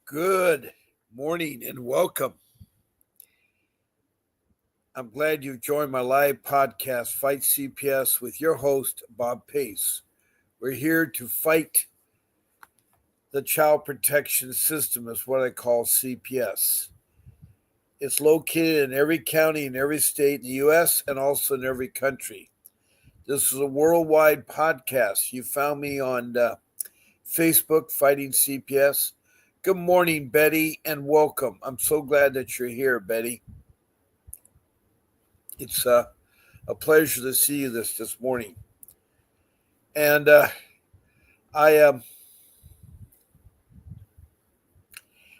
Good morning and welcome. I'm glad you've joined my live podcast, Fight CPS, with your host, Bob Pace. We're here to fight the child protection system, is what I call CPS. It's located in every county in every state in the U.S. and also in every country. This is a worldwide podcast. You found me on Facebook, Fighting CPS. Good morning, Betty, and welcome. I'm so glad that you're here, Betty. It's a pleasure to see you this morning. And I am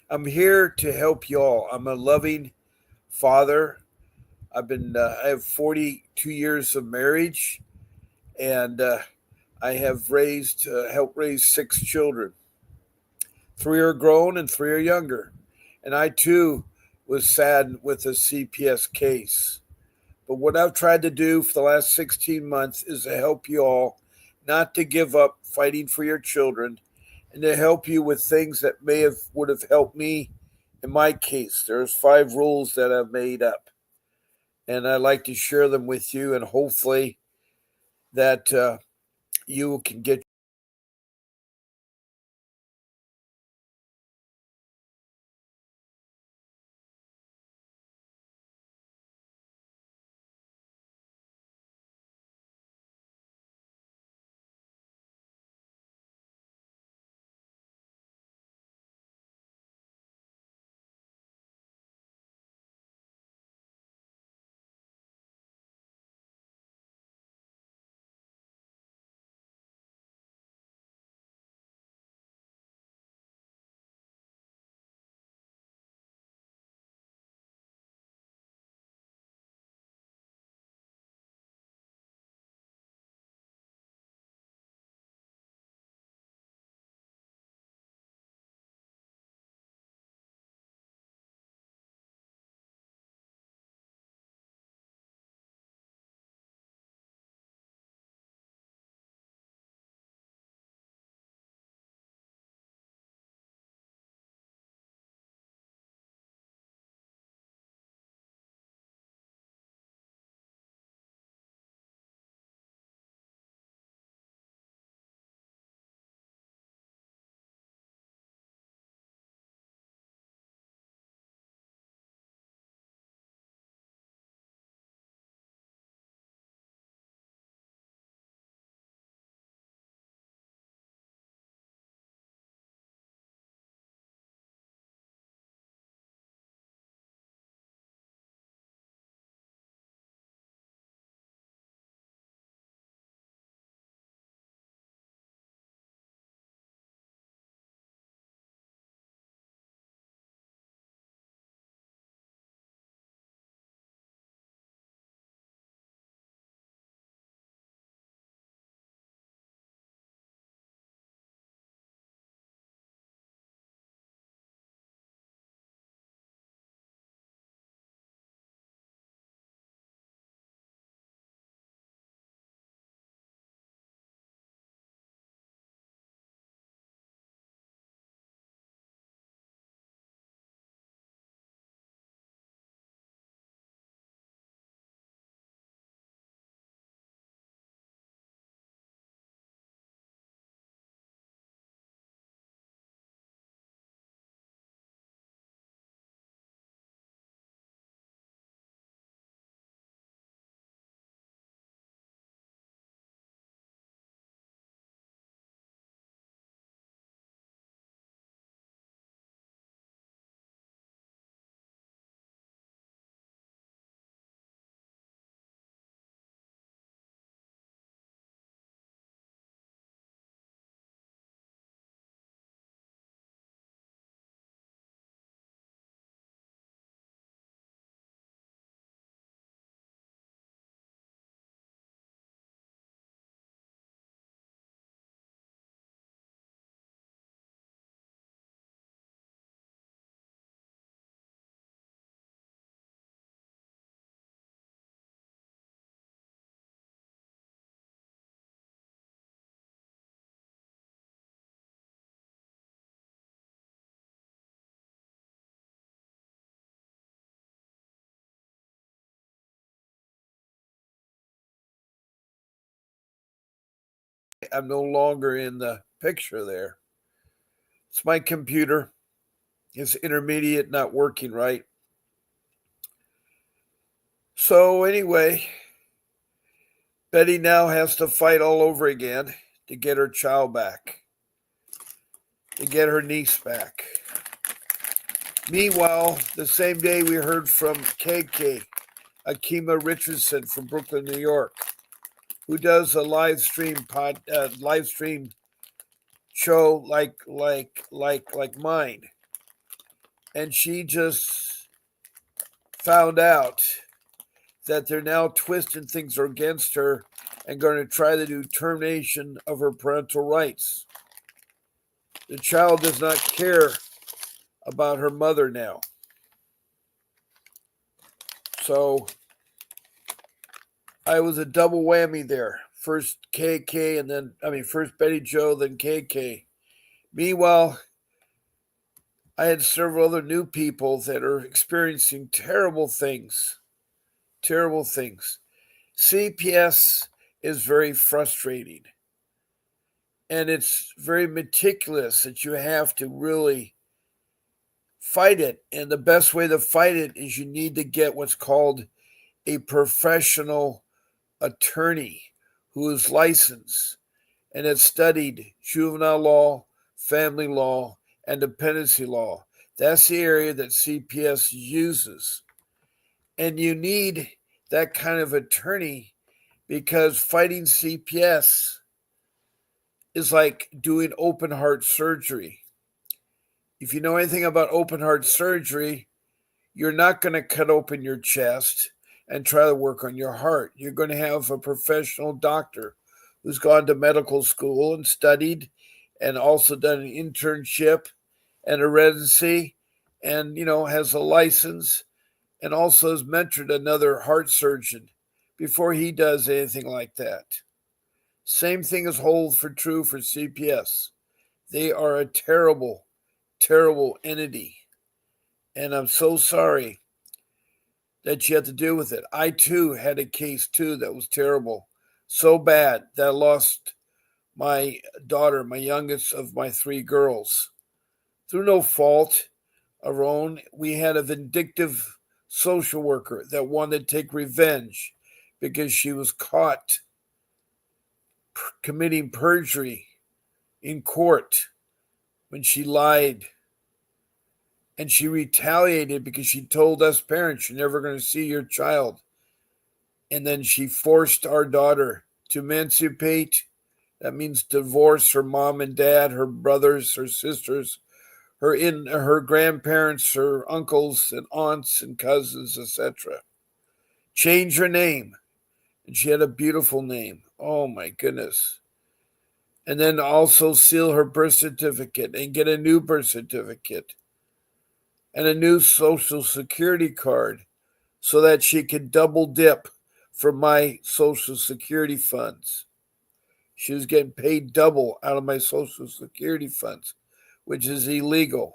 I'm here to help y'all. I'm a loving father. I have 42 years of marriage, and I have helped raise six children. Three are grown and three are younger. And I too was saddened with the CPS case. But what I've tried to do for the last 16 months is to help you all not to give up fighting for your children and to help you with things that would have helped me in my case. There's 5 rules that I've made up, and I'd like to share them with you, and hopefully that you can get I'm no longer in the picture there. It's my computer. It's intermediate, not working right. So anyway, Betty now has to fight all over again to get her child back, to get her niece back. Meanwhile, the same day we heard from KK, Akima Richardson from Brooklyn, New York, who does a live stream show like mine, and she just found out that they're now twisting things against her and going to try to do termination of her parental rights. The child does not care about her mother now. So I was a double whammy there. First KK and then, first Betty Joe, then KK. Meanwhile, I had several other new people that are experiencing terrible things. Terrible things. CPS is very frustrating. And it's very meticulous that you have to really fight it. And the best way to fight it is you need to get what's called a professional attorney who is licensed and has studied juvenile law, family law, and dependency law. That's the area that CPS uses. And you need that kind of attorney because fighting CPS is like doing open heart surgery. If you know anything about open heart surgery, you're not going to cut open your chest and try to work on your heart. You're going to have a professional doctor who's gone to medical school and studied and also done an internship and a residency and, has a license and also has mentored another heart surgeon before he does anything like that. Same thing is true for CPS. They are a terrible, terrible entity. And I'm so sorry that you have to deal with it. I too had a case too that was terrible. So bad that I lost my daughter, my youngest of my 3 girls. Through no fault of her own, we had a vindictive social worker that wanted to take revenge because she was caught committing perjury in court when she lied. And she retaliated because she told us parents, you're never going to see your child. And then she forced our daughter to emancipate. That means divorce her mom and dad, her brothers, her sisters, her grandparents, her uncles and aunts and cousins, etc. Change her name. And she had a beautiful name. Oh my goodness. And then also seal her birth certificate and get a new birth certificate and a new social security card so that she could double dip from my social security funds. She was getting paid double out of my social security funds, which is illegal.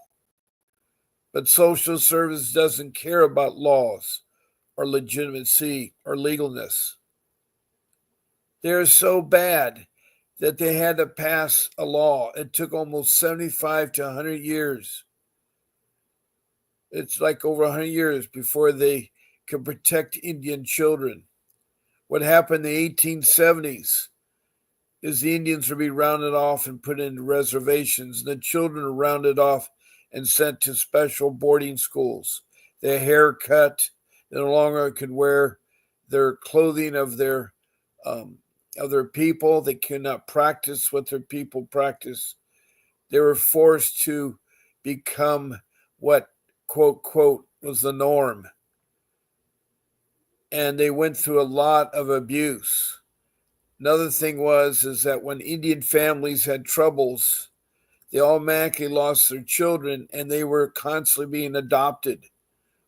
But social service doesn't care about laws or legitimacy or legalness. They're so bad that they had to pass a law. It took almost 75 to 100 years. It's like over 100 years before they could protect Indian children. What happened in the 1870s is the Indians would be rounded off and put into reservations. And the children are rounded off and sent to special boarding schools. Their hair cut. They no longer could wear their clothing of their people. They could not practice what their people practice. They were forced to become what, quote, quote, was the norm. And they went through a lot of abuse. Another thing is that when Indian families had troubles, they automatically lost their children and they were constantly being adopted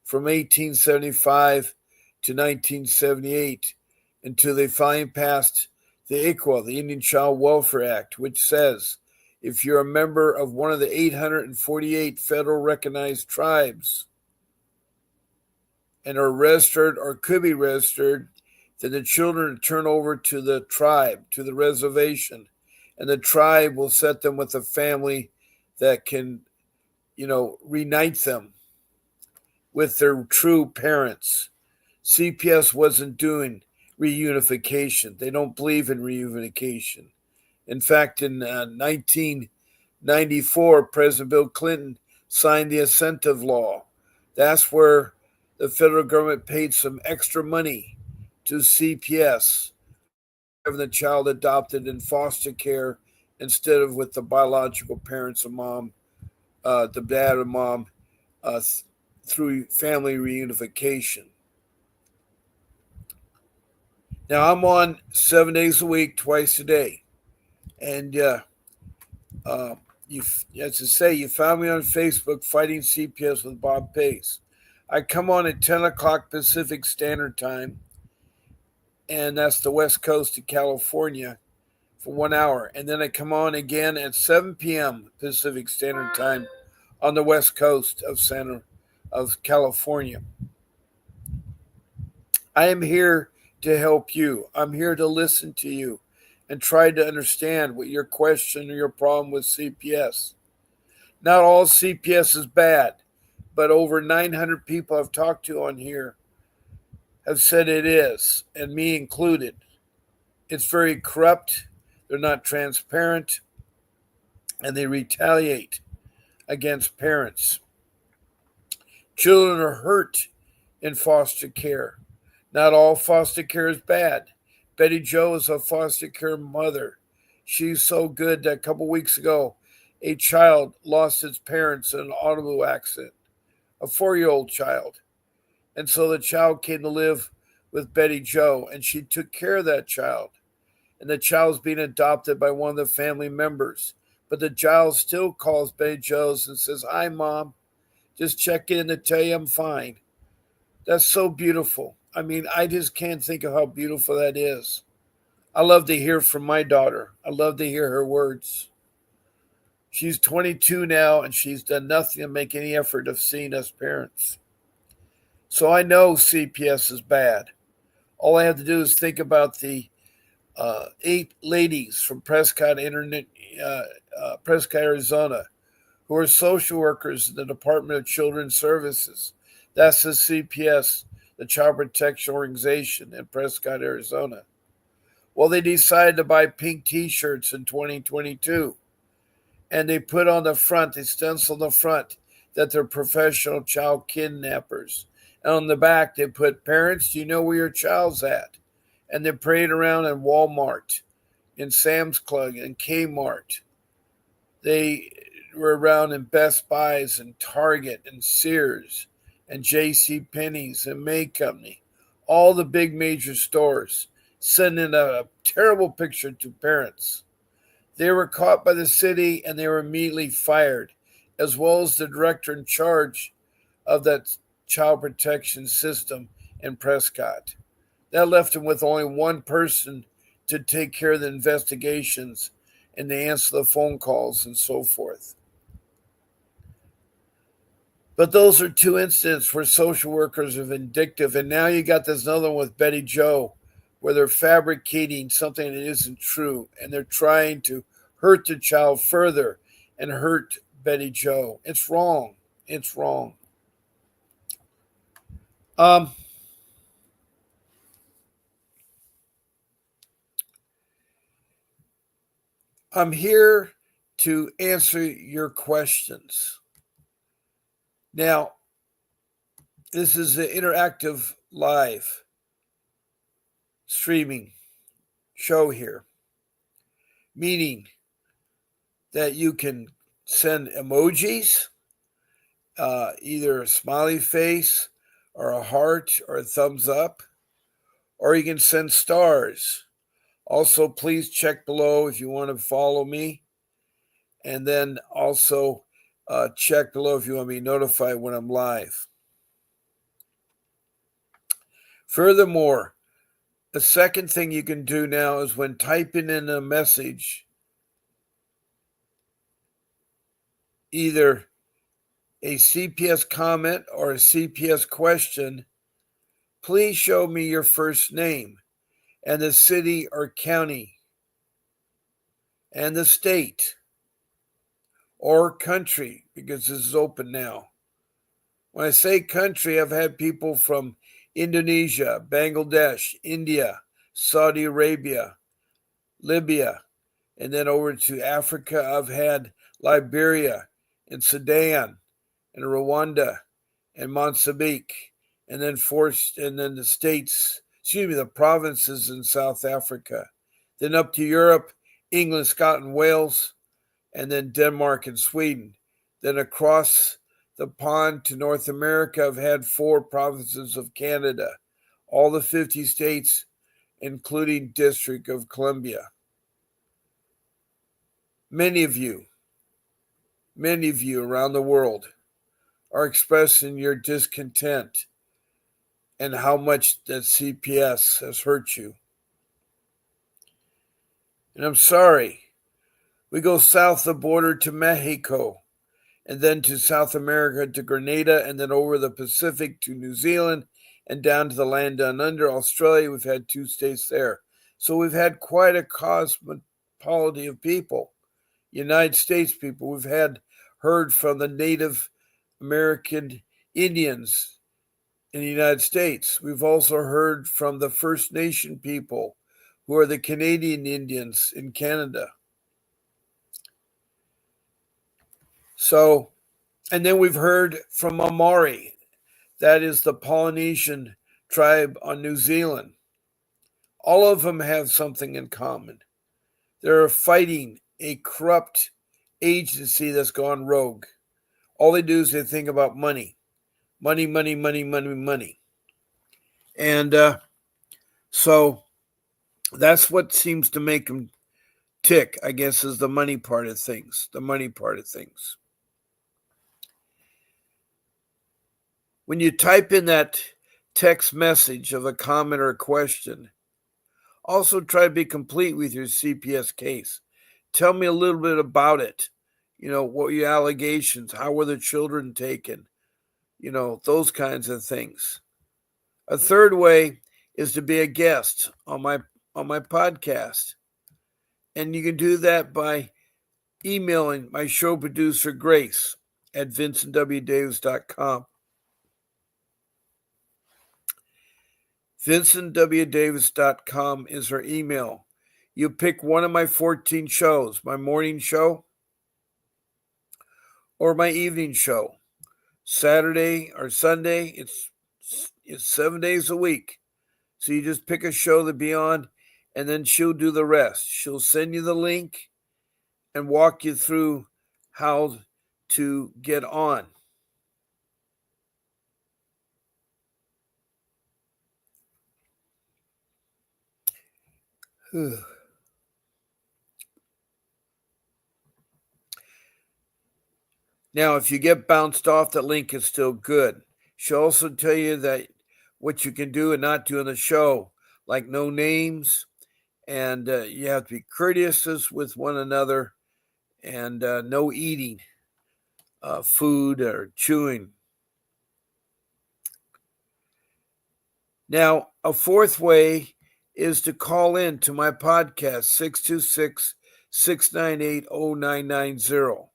from 1875 to 1978 until they finally passed the ICWA, the Indian Child Welfare Act, which says if you're a member of one of the 848 federal recognized tribes and are registered or could be registered, then the children are turned over to the tribe, to the reservation, and the tribe will set them with a family that can, reunite them with their true parents. CPS wasn't doing reunification. They don't believe in reunification. In fact, in 1994, President Bill Clinton signed the incentive law. That's where the federal government paid some extra money to CPS, having the child adopted in foster care instead of with the biological parents of mom, the dad or mom, uh, through family reunification. Now I'm on 7 days a week, twice a day, and uh, you, as I say, you found me on Facebook, Fighting CPS with Bob Pace. I come on at 10 o'clock Pacific Standard Time, and that's the West Coast of California, for 1 hour, and then I come on again at 7 p.m. Pacific Standard Time on the West Coast of California. I am here to help you. I'm here to listen to you and try to understand what your question or your problem with CPS. Not all CPS is bad, but over 900 people I've talked to on here have said it is, and me included. It's very corrupt, they're not transparent, and they retaliate against parents. Children are hurt in foster care. Not all foster care is bad. Betty Jo is a foster care mother. She's so good that a couple weeks ago, a child lost its parents in an automobile accident, a 4-year-old child. And so the child came to live with Betty Jo, and she took care of that child. And the child's being adopted by one of the family members. But the child still calls Betty Jo's and says, "Hi, Mom. Just check in to tell you I'm fine." That's so beautiful. I mean, I just can't think of how beautiful that is. I love to hear from my daughter. I love to hear her words. She's 22 now, and she's done nothing to make any effort of seeing us parents. So I know CPS is bad. All I have to do is think about the 8 ladies from Prescott, Arizona, who are social workers in the Department of Children's Services. That's the CPS, the Child Protection Organization in Prescott, Arizona. Well, they decided to buy pink T-shirts in 2022, and they put on the front, they stenciled on the front, that they're professional child kidnappers. And on the back, they put, "Parents, do you know where your child's at?" And they paraded around in Walmart, in Sam's Club, in Kmart. They were around in Best Buys and Target and Sears and J.C. Penney's and May Company, all the big major stores, sending a terrible picture to parents. They were caught by the city and they were immediately fired, as well as the director in charge of that child protection system in Prescott. That left them with only one person to take care of the investigations and to answer the phone calls and so forth. But those are 2 incidents where social workers are vindictive. And now you got this other one with Betty Jo, where they're fabricating something that isn't true. And they're trying to hurt the child further and hurt Betty Jo. It's wrong. It's wrong. I'm here to answer your questions. Now, this is an interactive live streaming show here, meaning that you can send emojis, either a smiley face or a heart or a thumbs up, or you can send stars. Also, please check below if you want to follow me, and then also check below if you want to be notified when I'm live. Furthermore, the second thing you can do now is when typing in a message, either a CPS comment or a CPS question, please show me your first name and the city or county and the state or country, because this is open now. When I say country, I've had people from Indonesia, Bangladesh, India, Saudi Arabia, Libya, and then over to Africa. I've had Liberia and Sudan and Rwanda and Mozambique, and then the states, the provinces in South Africa. Then up to Europe, England, Scotland, Wales, and then Denmark and Sweden. Then across the pond to North America, I've had 4 provinces of Canada, all the 50 states, including District of Columbia. Many of you around the world are expressing your discontent and how much that CPS has hurt you. And I'm sorry. We go south the border to Mexico, and then to South America to Grenada, and then over the Pacific to New Zealand, and down to the land down under, Australia. We've had 2 states there. So we've had quite a cosmopolitan of people, United States people. We've heard from the Native American Indians in the United States. We've also heard from the First Nation people, who are the Canadian Indians in Canada. So, and then we've heard from Maori, that is the Polynesian tribe on New Zealand. All of them have something in common. They're fighting a corrupt agency that's gone rogue. All they do is they think about money. Money, money, money, money, money. And so that's what seems to make them tick, I guess, is the money part of things. The money part of things. When you type in that text message of a comment or a question, also try to be complete with your CPS case. Tell me a little bit about it. What were your allegations? How were the children taken? Those kinds of things. A third way is to be a guest on my podcast. And you can do that by emailing my show producer, Grace, at vincentwdavis.com. vincentwdavis.com is her email. You pick one of my 14 shows, my morning show or my evening show. Saturday or Sunday, it's 7 days a week. So you just pick a show to be on, and then she'll do the rest. She'll send you the link and walk you through how to get on. Now, if you get bounced off, the link is still good. She'll also tell you that what you can do and not do in the show, like no names, and you have to be courteous with one another, and no eating food or chewing. Now, a fourth way is to call in to my podcast, 626-698-0990.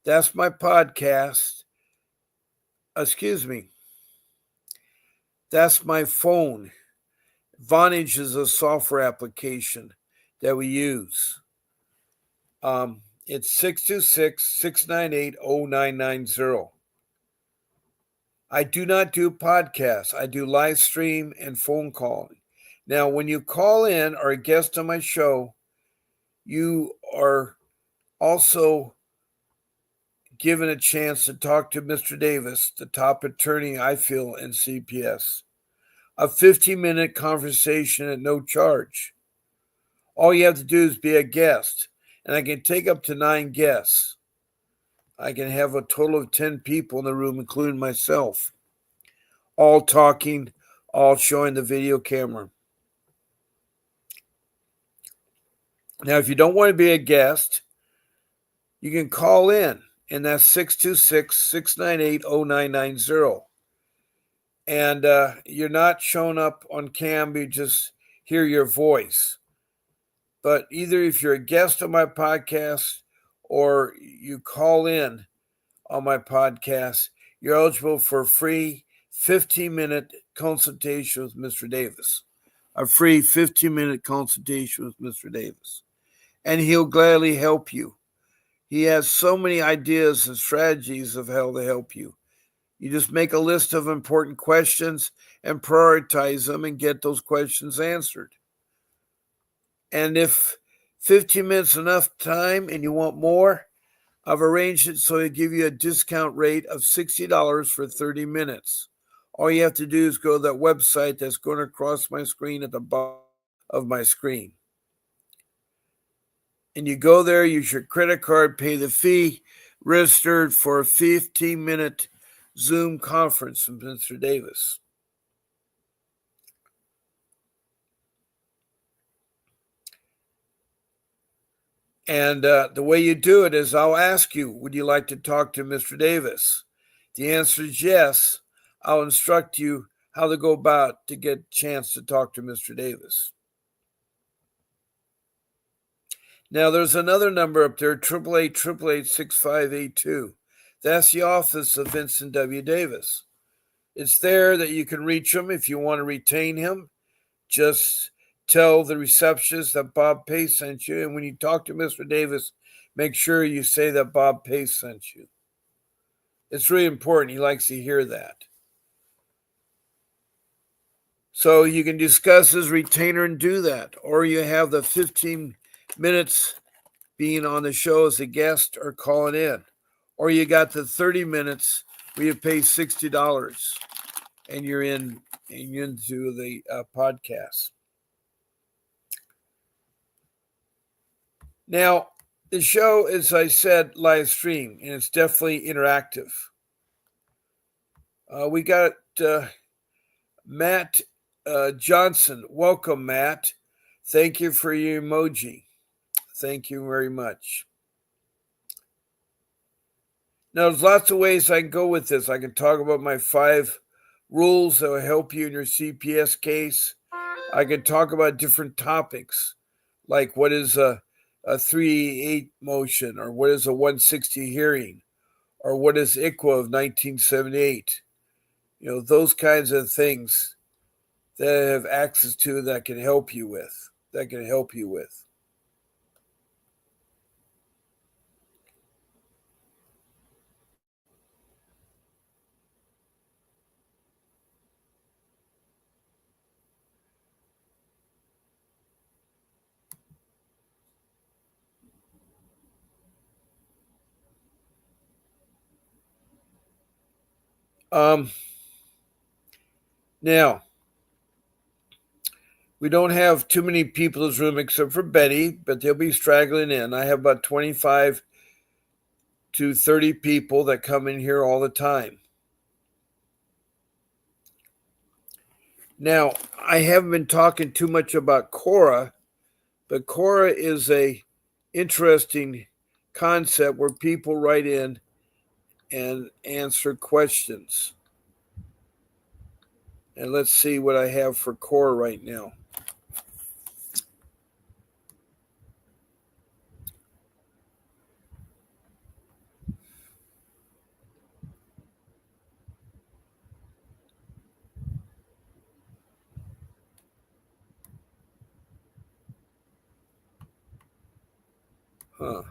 That's my podcast. That's my phone. Vonage is a software application that we use. It's 626-698-0990. I do not do podcasts. I do live stream and phone calling. Now, when you call in or a guest on my show, you are also given a chance to talk to Mr. Davis, the top attorney, I feel, in CPS. A 15-minute conversation at no charge. All you have to do is be a guest, and I can take up to 9 guests. I can have a total of 10 people in the room, including myself, all talking, all showing the video camera. Now, if you don't want to be a guest, you can call in, and that's 626-698-0990. And you're not showing up on cam, you just hear your voice. But either if you're a guest on my podcast or you call in on my podcast, you're eligible for a free 15-minute consultation with Mr. Davis. A free 15-minute consultation with Mr. Davis. And he'll gladly help you. He has so many ideas and strategies of how to help you. You just make a list of important questions and prioritize them and get those questions answered. And if 15 minutes enough time and you want more, I've arranged it so I give you a discount rate of $60 for 30 minutes. All you have to do is go to that website that's going across my screen at the bottom of my screen. And you go there, use your credit card, pay the fee, registered for a 15-minute Zoom conference with Mr. Davis. And the way you do it is I'll ask you, would you like to talk to Mr. Davis? The answer is yes. I'll instruct you how to go about to get a chance to talk to Mr. Davis. Now, there's another number up there, 888-888-6582. That's the office of Vincent W. Davis. It's there that you can reach him if you want to retain him. Just tell the receptionist that Bob Pace sent you. And when you talk to Mr. Davis, make sure you say that Bob Pace sent you. It's really important. He likes to hear that. So you can discuss his retainer and do that. Or you have the 15 minutes being on the show as a guest or calling in. Or you got the 30 minutes where you pay $60 and you're into the podcast. Now, the show, as I said, live stream, and it's definitely interactive. We got Matt Johnson. Welcome, Matt. Thank you for your emoji. Thank you very much. Now, there's lots of ways I can go with this. I can talk about my 5 rules that will help you in your CPS case. I can talk about different topics, like what is a 3-8 motion, or what is a 160 hearing, or what is ICWA of 1978. Those kinds of things that I have access to that can help you with. Now, we don't have too many people in this room except for Betty, but they'll be straggling in. I have about 25 to 30 people that come in here all the time. Now, I haven't been talking too much about Cora, but Cora is a interesting concept where people write in and answer questions. And let's see what I have for Cora right now. Huh.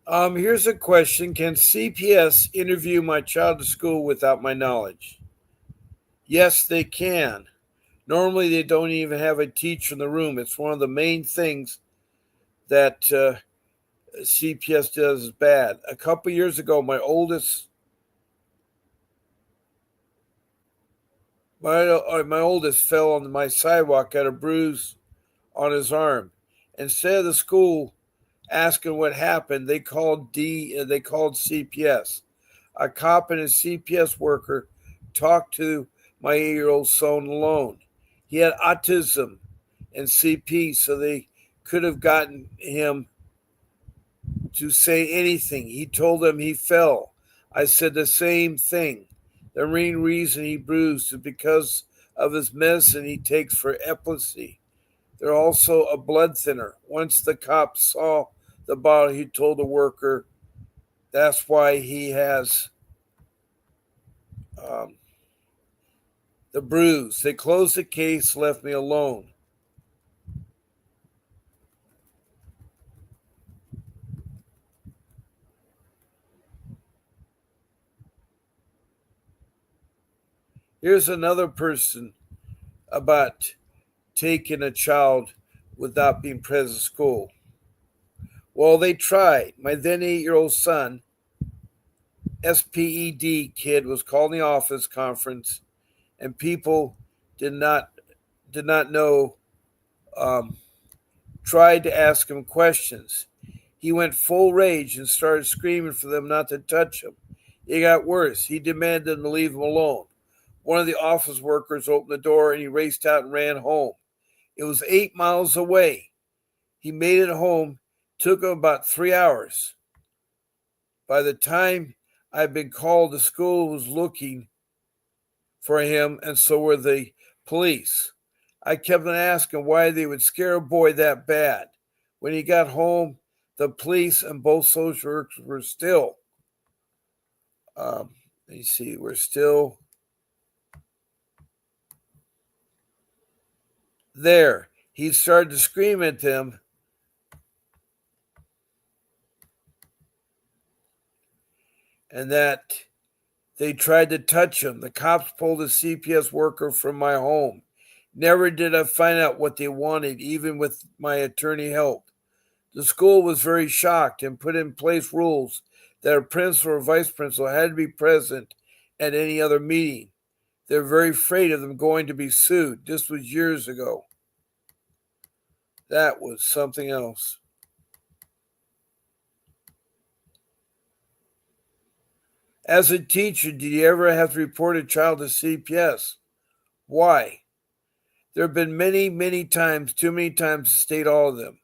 Here's a question. Can CPS interview my child to school without my knowledge? Yes, they can. Normally, they don't even have a teacher in the room. It's one of the main things that CPS does bad. A couple years ago, my oldest fell on my sidewalk, got a bruise on his arm. Instead of the school asking what happened, they called CPS. A cop and a CPS worker talked to my 8-year-old son alone. He had autism and CP, so they could have gotten him to say anything. He told them he fell. I said the same thing. The main reason he bruised is because of his medicine he takes for epilepsy. They're also a blood thinner. Once the cop saw the bottle, he told the worker that's why he has um, the bruise. They closed the case, left me alone. Here's another person about taking a child without being present at school. Well, they tried. My then 8-year-old son, SPED kid, was called in the office conference, and people did not know. Um, tried to ask him questions. He went full rage and started screaming for them not to touch him. It got worse. He demanded them to leave him alone. One of the office workers opened the door and he raced out and ran home. It was 8 miles away. He made it home. Took him about 3 hours. By the time I'd been called, the school was looking for him, and so were the police. I kept on asking why they would scare a boy that bad. When he got home, the police and both social workers were still, we're still there. He started to scream at them, and that they tried to touch him. The cops pulled a CPS worker from my home. Never did I find out what they wanted, even with my attorney help. The school was very shocked and put in place rules that a principal or vice principal had to be present at any other meeting. They're very afraid of them going to be sued. This was years ago. That was something else. As a teacher, did you ever have to report a child to CPS? Why? There have been many, many times, too many times to state all of them,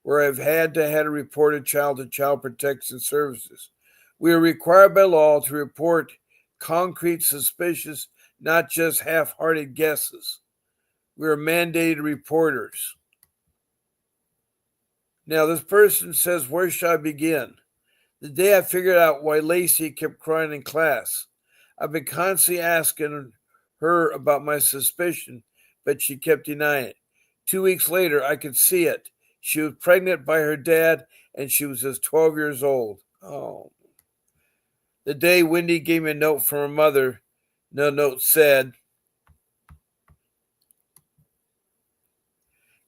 where I've had to report a child to Child Protection Services. We are required by law to report concrete suspicious, not just half-hearted guesses. We are mandated reporters. Now, this person says, where should I begin? The day I figured out why Lacey kept crying in class. I've been constantly asking her about my suspicion, but she kept denying it. 2 weeks later, I could see it. She was pregnant by her dad, and she was just 12 years old. Oh. The day Wendy gave me a note from her mother, the note said,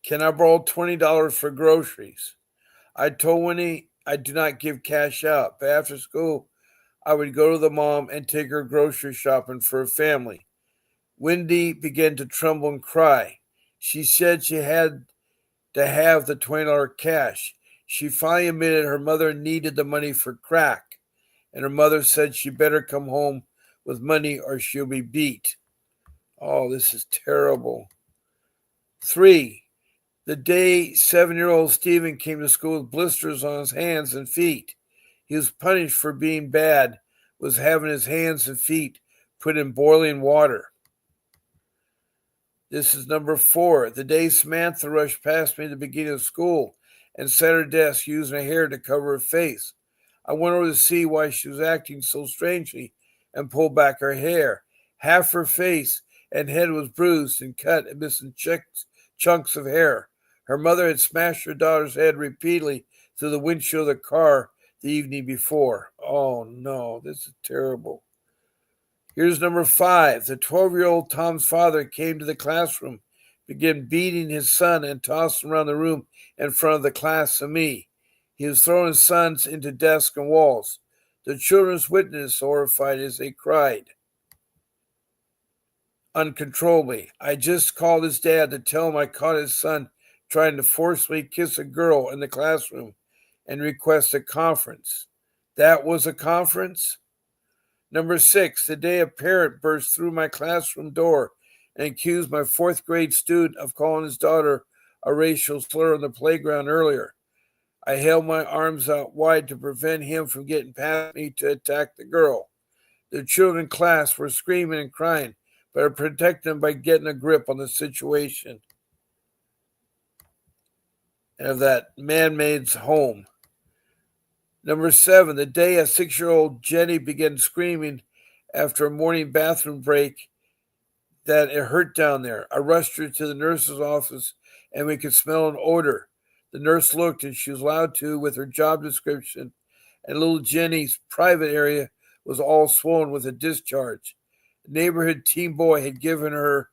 can I borrow $20 for groceries? I told Wendy I do not give cash out, but after school, I would go to the mom and take her grocery shopping for her family. Wendy began to tremble and cry. She said she had to have the $20 cash. She finally admitted her mother needed the money for crack, and her mother said she better come home with money or she'll be beat. Oh, this is terrible. 3. The day 7-year-old Stephen came to school with blisters on his hands and feet. He was punished for being bad, was having his hands and feet put in boiling water. This is number 4. The day Samantha rushed past me at the beginning of school and sat at her desk using her hair to cover her face. I went over to see why she was acting so strangely and pulled back her hair. Half her face and head was bruised and cut and missing chunks of hair. Her mother had smashed her daughter's head repeatedly through the windshield of the car the evening before. Oh no, this is terrible. Here's number 5. The 12-year-old Tom's father came to the classroom, began beating his son, and tossed him around the room in front of the class and me. He was throwing his sons into desks and walls. The children witnessed, horrified, as they cried uncontrollably. I just called his dad to tell him I caught his son trying to forcibly kiss a girl in the classroom and request a conference. That was a conference? Number 6, the day a parent burst through my classroom door and accused my 4th-grade student of calling his daughter a racial slur on the playground earlier. I held my arms out wide to prevent him from getting past me to attack the girl. The children in class were screaming and crying, but I protected them by getting a grip on the situation and of that man-made's home. Number 7, the day a 6-year-old Jenny began screaming after a morning bathroom break that it hurt down there. I rushed her to the nurse's office and we could smell an odor. The nurse looked and she was allowed to with her job description, and little Jenny's private area was all swollen with a discharge. A neighborhood teen boy had given her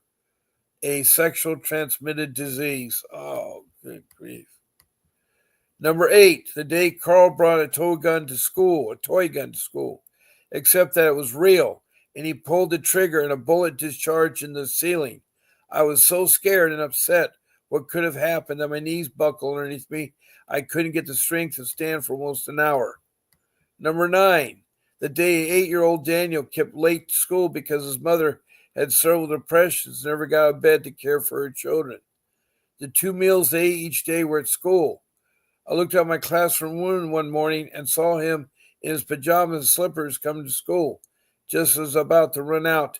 a sexual transmitted disease. Oh, good grief. Number 8, the day Carl brought a toy gun to school, except that it was real, and he pulled the trigger and a bullet discharged in the ceiling. I was so scared and upset what could have happened that my knees buckled underneath me. I couldn't get the strength to stand for almost an hour. Number 9, the day 8-year-old Daniel kept late to school because his mother had several depressions and never got out of bed to care for her children. The 2 meals they ate each day were at school. I looked out my classroom window one morning and saw him in his pajamas and slippers coming to school. Just as I was about to run out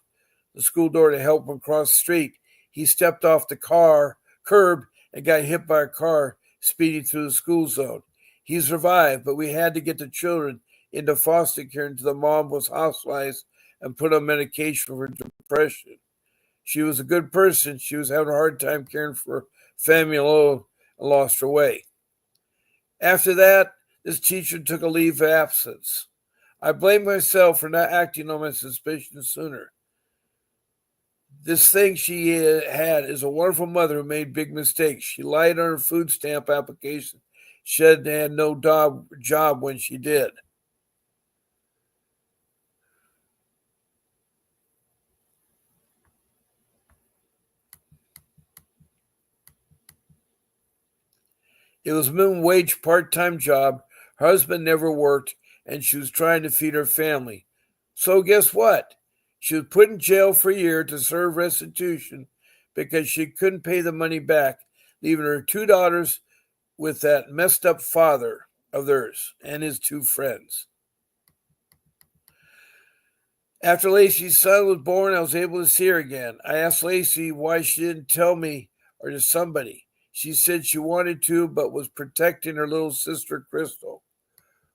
the school door to help him cross the street, he stepped off the curb and got hit by a car speeding through the school zone. He survived, but we had to get the children into foster care until the mom was hospitalized and put on medication for depression. She was a good person. She was having a hard time caring for family alone and lost her way. After that, this teacher took a leave of absence. I blame myself for not acting on my suspicions sooner. This thing she had is a wonderful mother who made big mistakes. She lied on her food stamp application. She had no job when she did. It was a minimum wage part-time job. Her husband never worked, and she was trying to feed her family. So guess what? She was put in jail for a year to serve restitution because she couldn't pay the money back, leaving her 2 daughters with that messed up father of theirs and his 2 friends. After Lacey's son was born, I was able to see her again. I asked Lacey why she didn't tell me or to somebody. She said she wanted to, but was protecting her little sister, Crystal.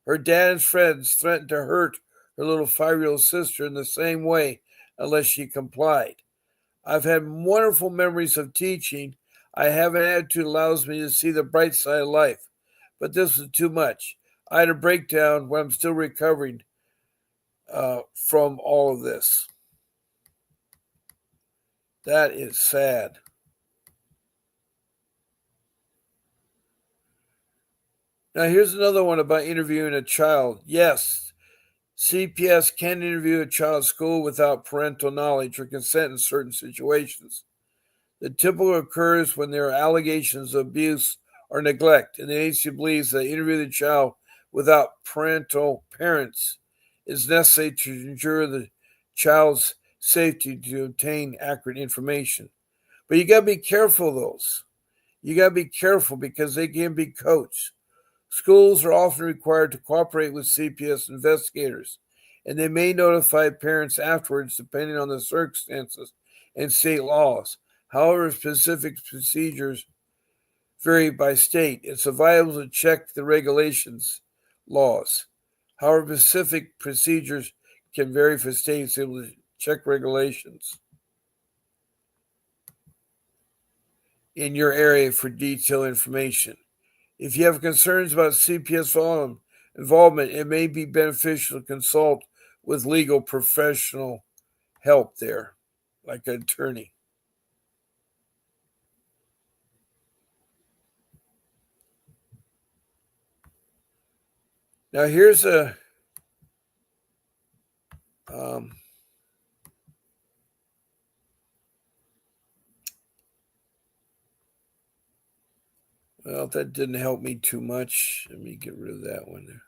Her dad and friends threatened to hurt her little 5-year-old sister in the same way unless she complied. I've had wonderful memories of teaching. I have an attitude that allows me to see the bright side of life, but this was too much. I had a breakdown when I'm still recovering from all of this. That is sad. Now, here's another one about interviewing a child. Yes, CPS can interview a child at school without parental knowledge or consent in certain situations. The typical occurs when there are allegations of abuse or neglect, and the agency believes that interviewing the child without parents is necessary to ensure the child's safety to obtain accurate information. But you got to be careful of those. You got to be careful because they can be coached. Schools are often required to cooperate with CPS investigators, and they may notify parents afterwards depending on the circumstances and state laws. However, specific procedures vary by state. It's advisable to check the regulations laws. However, specific procedures can vary for states able to check regulations in your area for detailed information. If you have concerns about CPS volume, involvement, it may be beneficial to consult with legal professional help there, like an attorney. Now, here's a um, well, that didn't help me too much. Let me get rid of that one there.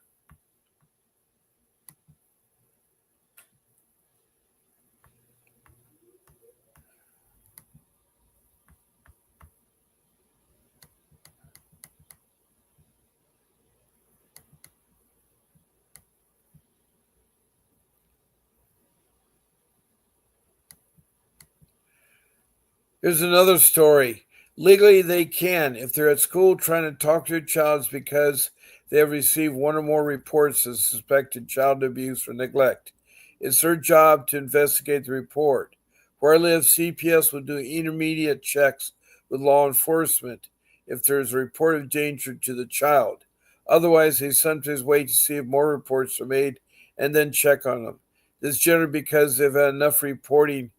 Here's another story. Legally, they can. If they're at school trying to talk to your child, it's because they have received one or more reports of suspected child abuse or neglect. It's their job to investigate the report. Where I live, CPS will do intermediate checks with law enforcement if there is a report of danger to the child. Otherwise, they sometimes wait to see if more reports are made and then check on them. This is generally because they've had enough reporting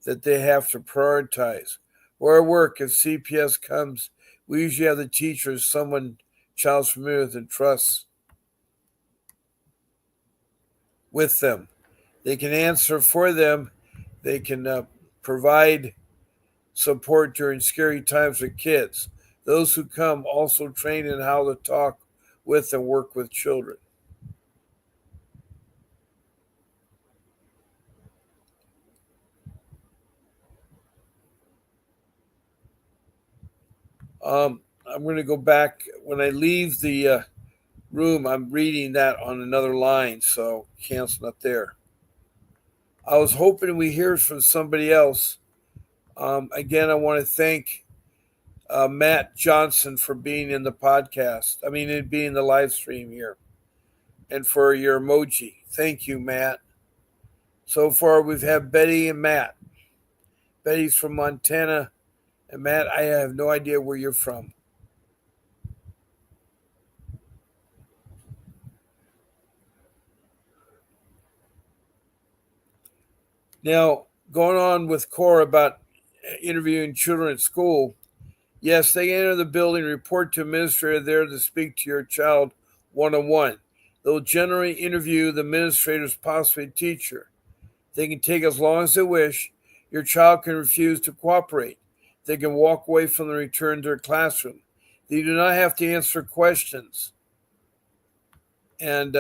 that they have to prioritize. Where I work, if CPS comes, we usually have the teacher as someone child's familiar with and trusts with them. They can answer for them. They can provide support during scary times with kids. Those who come also train in how to talk with and work with children. I'm going to go back when I leave the room. I'm reading that on another line, so cancel it there. I was hoping we hear from somebody else. Again, I want to thank Matt Johnson for being in the podcast. I mean, it being the live stream here, and for your emoji. Thank you, Matt. So far, we've had Betty and Matt. Betty's from Montana, and Matt, I have no idea where you're from. Now, going on with Cora about interviewing children at school. Yes, they enter the building, report to administrator there to speak to your child one on one. They'll generally interview the administrator's possibly teacher. They can take as long as they wish. Your child can refuse to cooperate. They can walk away from the return to their classroom. They do not have to answer questions. And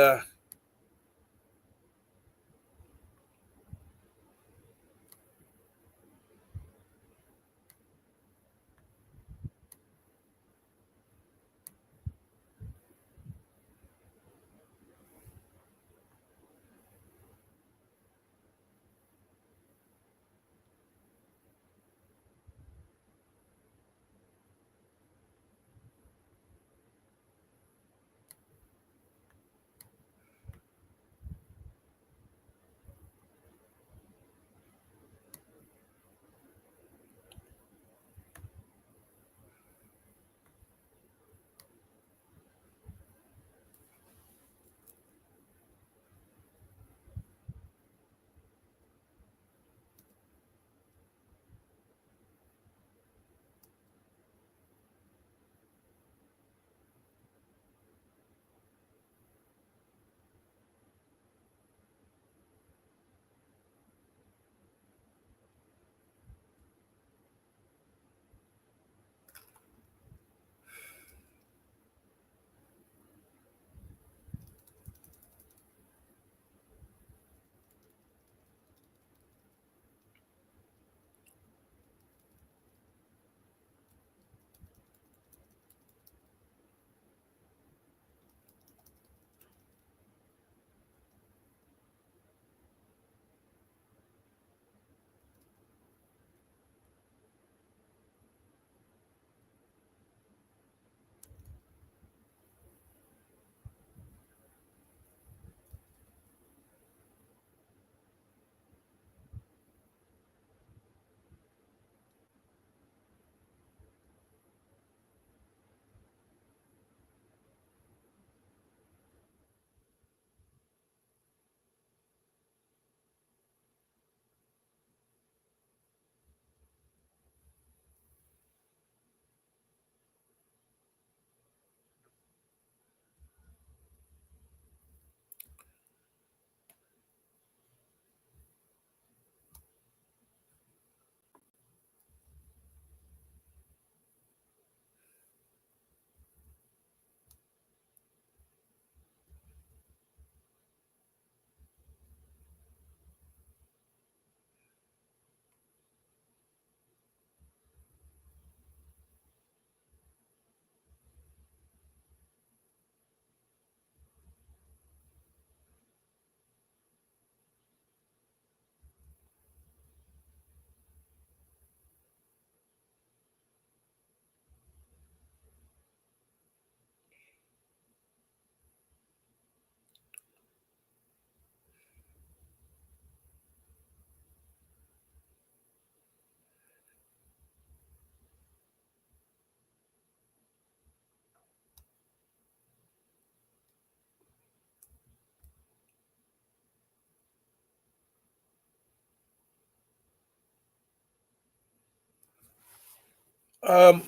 Um,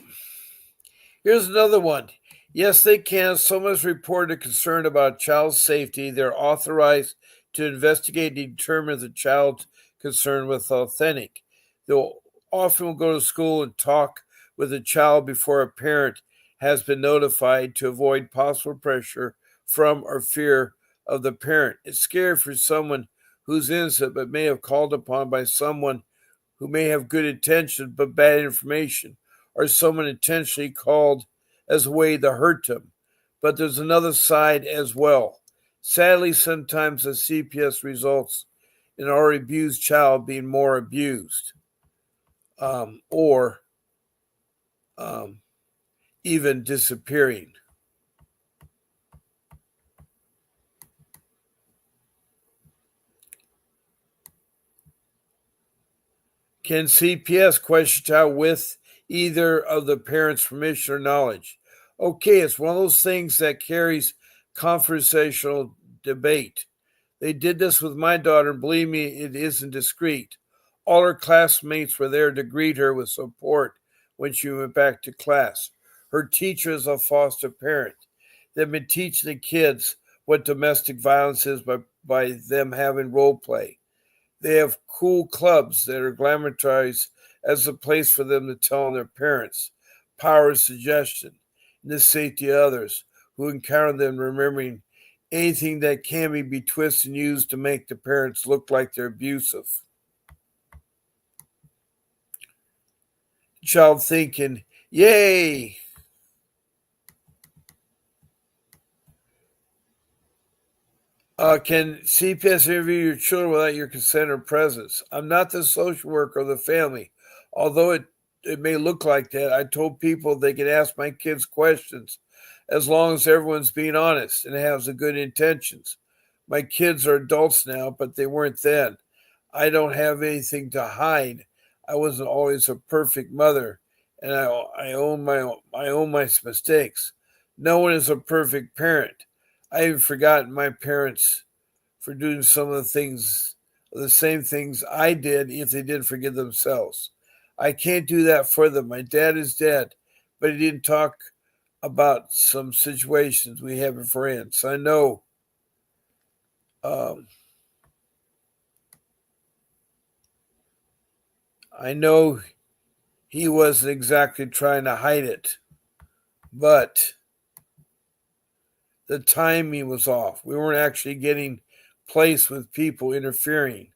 Here's another one. Yes, they can. Someone has reported a concern about child safety. They're authorized to investigate and determine if the child's concern with authentic. They'll often will go to school and talk with the child before a parent has been notified to avoid possible pressure from or fear of the parent. It's scary for someone who's innocent but may have called upon by someone who may have good intentions but bad information, or someone intentionally called as a way to hurt them. But there's another side as well. Sadly, sometimes the CPS results in an already abused child being more abused, or um, even disappearing. Can CPS question a child with either of the parents' permission or knowledge? Okay, it's one of those things that carries conversational debate. They did this with my daughter, and believe me, it isn't discreet. All her classmates were there to greet her with support when she went back to class. Her teacher is a foster parent. They've been teaching the kids what domestic violence is by them having role play. They have cool clubs that are glamorized as a place for them to tell on their parents, power of suggestion, and the safety of others who encounter them, remembering anything that can be twisted and used to make the parents look like they're abusive. Child thinking, yay! Can CPS interview your children without your consent or presence? I'm not the social worker of the family. Although it may look like that, I told people they can ask my kids questions as long as everyone's being honest and has the good intentions. My kids are adults now, but they weren't then. I don't have anything to hide. I wasn't always a perfect mother, and I own my mistakes. No one is a perfect parent. I even forgotten my parents for doing some of the same things I did if they didn't forgive themselves. I can't do that for them. My dad is dead, but he didn't talk about some situations we have with friends. Um, I know he wasn't exactly trying to hide it, but the timing was off. We weren't actually getting placed with people interfering.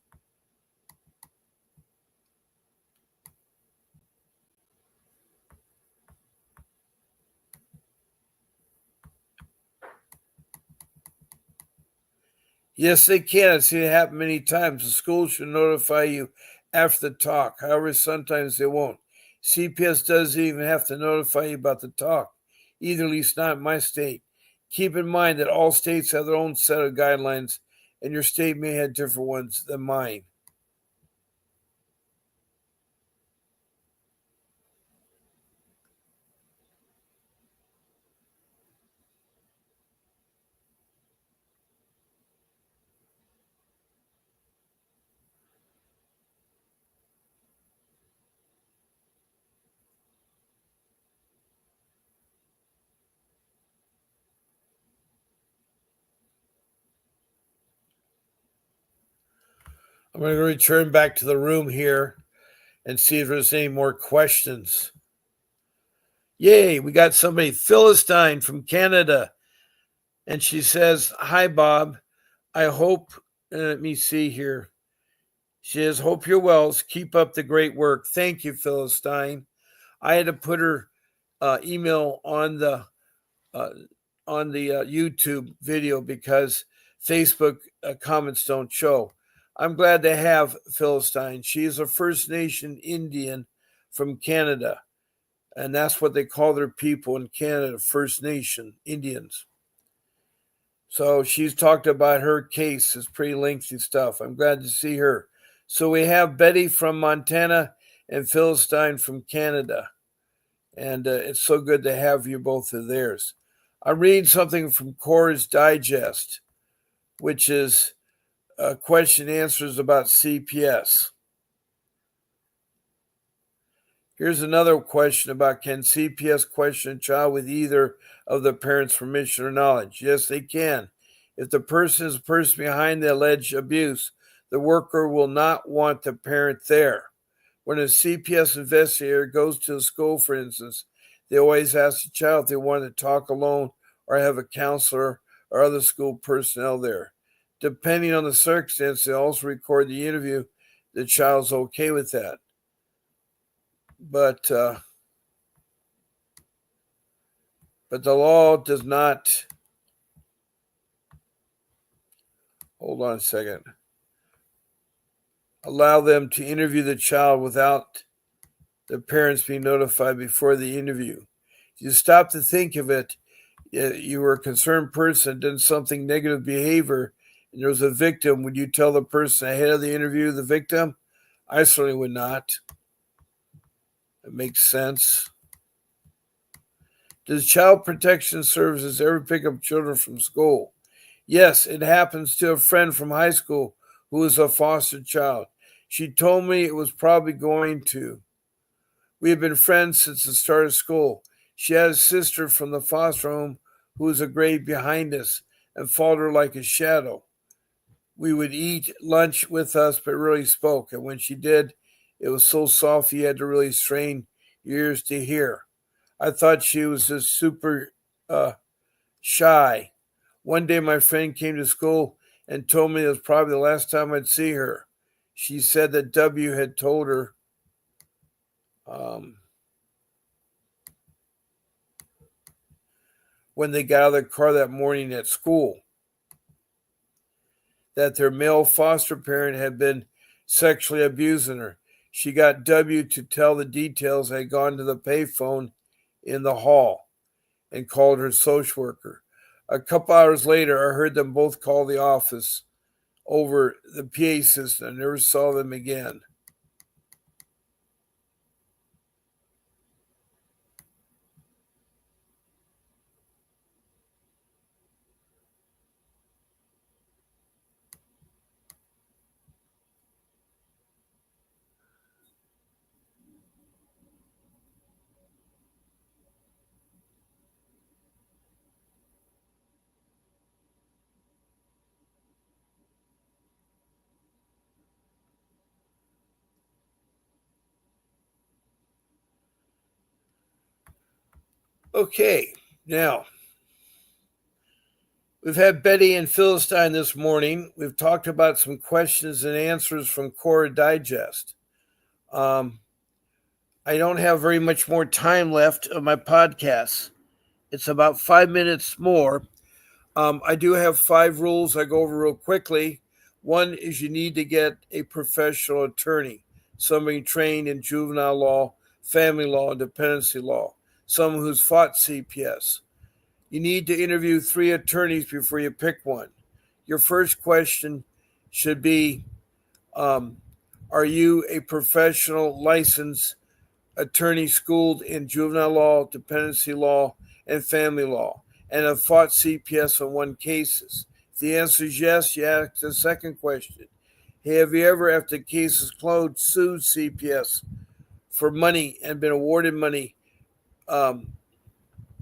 Yes, they can. I've seen it happen many times. The school should notify you after the talk. However, sometimes they won't. CPS doesn't even have to notify you about the talk, either, at least not in my state. Keep in mind that all states have their own set of guidelines, and your state may have different ones than mine. I'm going to return back to the room here and see if there's any more questions. Yay, we got somebody, Philistine from Canada. And she says, "Hi, Bob. I hope, let me see here. She says, hope you're well. Keep up the great work. Thank you, Philistine. I had to put her email uh, on the YouTube video because Facebook comments don't show. I'm glad to have Philistine. She is a First Nation Indian from Canada, and that's what they call their people in Canada, First Nation Indians. So she's talked about her case. It's pretty lengthy stuff. I'm glad to see her. So we have Betty from Montana and Philistine from Canada. And it's so good to have you both of theirs. I'm reading something from Core's Digest, which is question and answers about CPS. Here's another question about, can CPS question a child with either of the parents' permission or knowledge? Yes, they can. If the person is the person behind the alleged abuse, the worker will not want the parent there. When a CPS investigator goes to a school, for instance, they always ask the child if they want to talk alone or have a counselor or other school personnel there. Depending on the circumstance, they also record the interview. The child's okay with that. But the law does not, hold on a second, allow them to interview the child without the parents being notified before the interview. If you stop to think of it, you were a concerned person, did something negative behavior, and there was a victim, would you tell the person ahead of the interview, the victim? I certainly would not. It makes sense. Does Child Protection Services ever pick up children from school? Yes, it happens to a friend from high school who is a foster child. She told me it was probably going to. We have been friends since the start of school. She had a sister from the foster home who was a grade behind us and followed her like a shadow. We would eat lunch with us, but rarely spoke. And when she did, it was so soft you had to really strain your ears to hear. I thought she was just super shy. One day my friend came to school and told me it was probably the last time I'd see her. She said that W had told her when they got out of the car that morning at school that their male foster parent had been sexually abusing her. She got W to tell the details. Had gone to the payphone in the hall and called her social worker. A couple hours later, I heard them both call the office over the PA system. I never saw them again. Okay, now we've had Betty and Philistine this morning. We've talked about some questions and answers from Cora Digest. I don't have very much more time left of my podcast. It's about 5 minutes more. I do have 5 rules I go over real quickly. One is you need to get a professional attorney, somebody trained in juvenile law, family law, and dependency law, someone who's fought CPS. You need to interview 3 attorneys before you pick one. Your first question should be, are you a professional licensed attorney schooled in juvenile law, dependency law, and family law, and have fought CPS on 1 cases? If the answer is yes, you ask the second question. Hey, have you ever, after the case is closed, sued CPS for money and been awarded money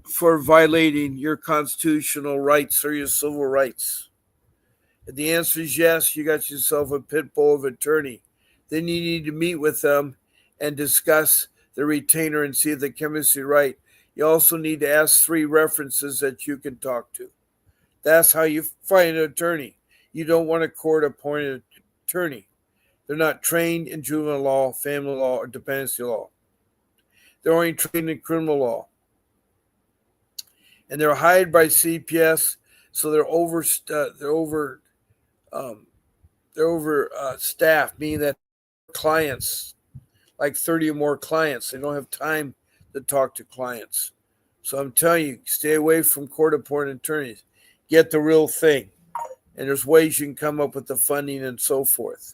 for violating your constitutional rights or your civil rights? If the answer is yes, you got yourself a pit bull of attorney. Then you need to meet with them and discuss the retainer and see if the chemistry right. You also need to ask 3 references that you can talk to. That's how you find an attorney. You don't want a court-appointed attorney. They're not trained in juvenile law, family law, or dependency law. They're only trained in criminal law. And they're hired by CPS, so they're overstaffed, meaning that clients, like 30 or more clients, they don't have time to talk to clients. So I'm telling you, stay away from court-appointed attorneys. Get the real thing. And there's ways you can come up with the funding and so forth.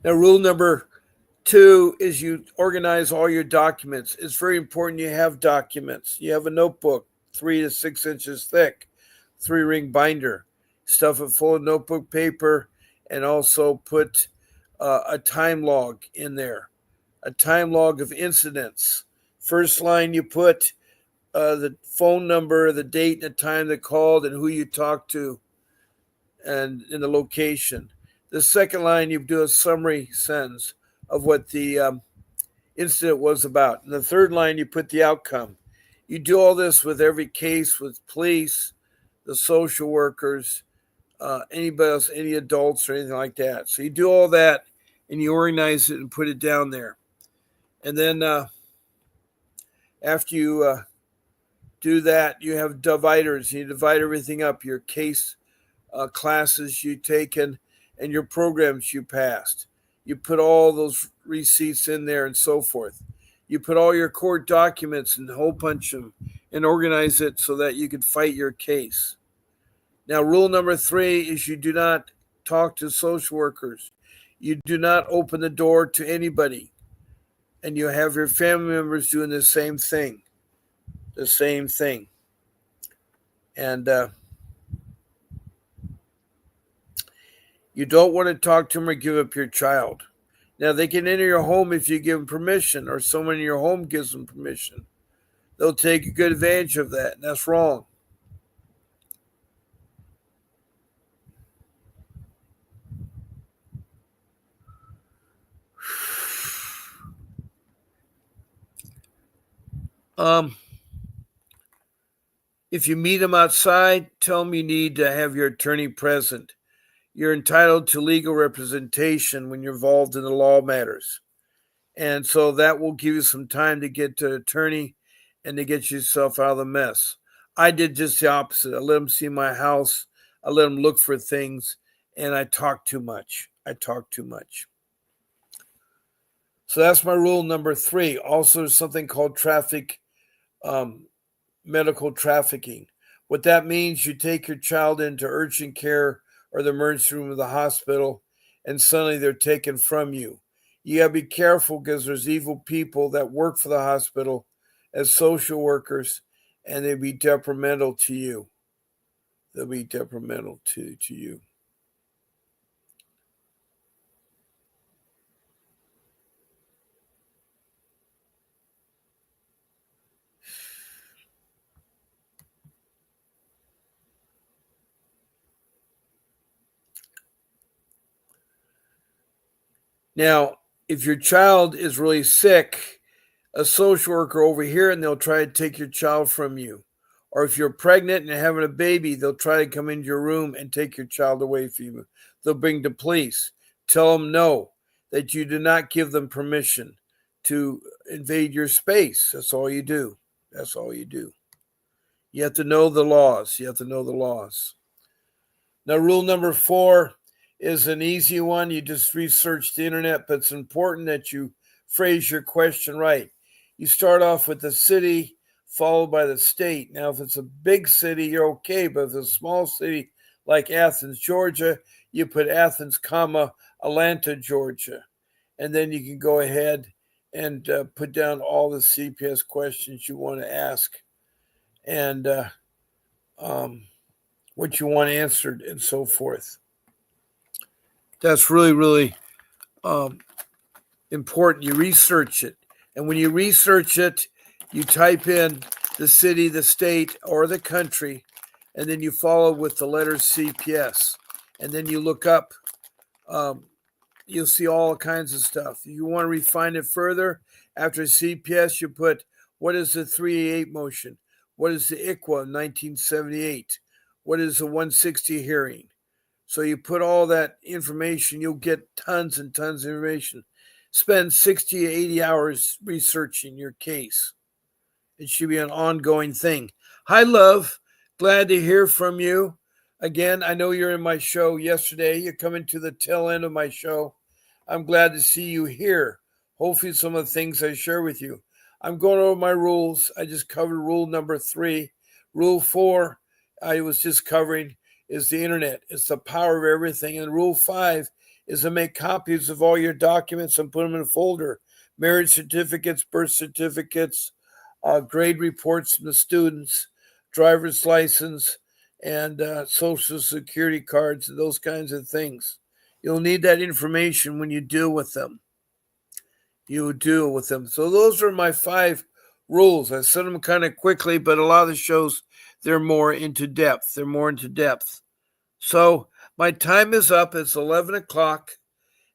Now, rule number 2 is you organize all your documents. It's very important you have documents. You have a notebook, 3 to 6 inches thick, 3-ring binder. Stuff it full of notebook paper and also put a time log in there, a time log of incidents. First line, you put the phone number, the date and the time they called, and who you talked to, and in the location. The second line, you do a summary sentence of what the incident was about. And the third line, you put the outcome. You do all this with every case with police, the social workers, anybody else, any adults or anything like that. So you do all that and you organize it and put it down there. And then after you do that, you have dividers. You divide everything up, your case classes you taken and your programs you passed. You put all those receipts in there and so forth. You put all your court documents and hole punch them and organize it so that you can fight your case. Now, rule number 3 is you do not talk to social workers. You do not open the door to anybody. And you have your family members doing the same thing. The same thing. And you don't want to talk to them or give up your child. Now, they can enter your home if you give them permission or someone in your home gives them permission. They'll take a good advantage of that, and that's wrong. If you meet them outside, tell them you need to have your attorney present. You're entitled to legal representation when you're involved in the law matters. And so that will give you some time to get to an attorney and to get yourself out of the mess. I did just the opposite. I let them see my house. I let them look for things, and I talk too much. So that's my rule number 3. Also, there's something called medical trafficking. What that means, you take your child into urgent care or the emergency room of the hospital, and suddenly they're taken from you. You got to be careful because there's evil people that work for the hospital as social workers, and they'll be detrimental to you. They'll be detrimental to you. Now, if your child is really sick, a social worker over here and they'll try to take your child from you. Or if you're pregnant and having a baby, they'll try to come into your room and take your child away from you. They'll bring the police. Tell them no, that you do not give them permission to invade your space. That's all you do. That's all you do. You have to know the laws. You have to know the laws. Now, rule number 4 is an easy one. You just research the internet, but it's important that you phrase your question right. You start off with the city, followed by the state. Now, if it's a big city, you're okay, but if it's a small city like Athens, Georgia, you put Athens, comma, Atlanta, Georgia. And then you can go ahead and put down all the CPS questions you want to ask and what you want answered and so forth. That's really, really important. You research it. And when you research it, you type in the city, the state, or the country, and then you follow with the letters CPS. And then you look up, you'll see all kinds of stuff. If you want to refine it further, after CPS, you put, what is the 388 motion? What is the ICWA 1978? What is the 160 hearing? So you put all that information, you'll get tons and tons of information. Spend 60 to 80 hours researching your case. It should be an ongoing thing. Hi, love. Glad to hear from you. Again, I know you're in my show yesterday. You're coming to the tail end of my show. I'm glad to see you here. Hopefully some of the things I share with you. I'm going over my rules. I just covered rule number 3. Rule 4, I was just covering, is the internet. It's the power of everything. And rule 5 is to make copies of all your documents and put them in a folder. Marriage certificates, birth certificates, grade reports from the students, driver's license, and social security cards, and those kinds of things. You'll need that information when you deal with them. You deal with them. So those are my 5 rules. I said them kind of quickly, but a lot of the shows, they're more into depth. So my time is up. It's 11 o'clock.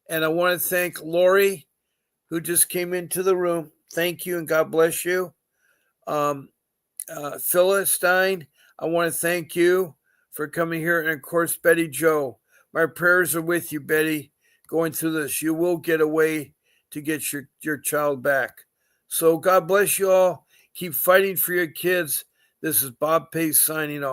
And I want to thank Lori, who just came into the room. Thank you and God bless you. Philistine, I want to thank you for coming here. And of course, Betty Joe, my prayers are with you, Betty, going through this. You will get a way to get your child back. So God bless you all. Keep fighting for your kids. This is Bob Pace signing off.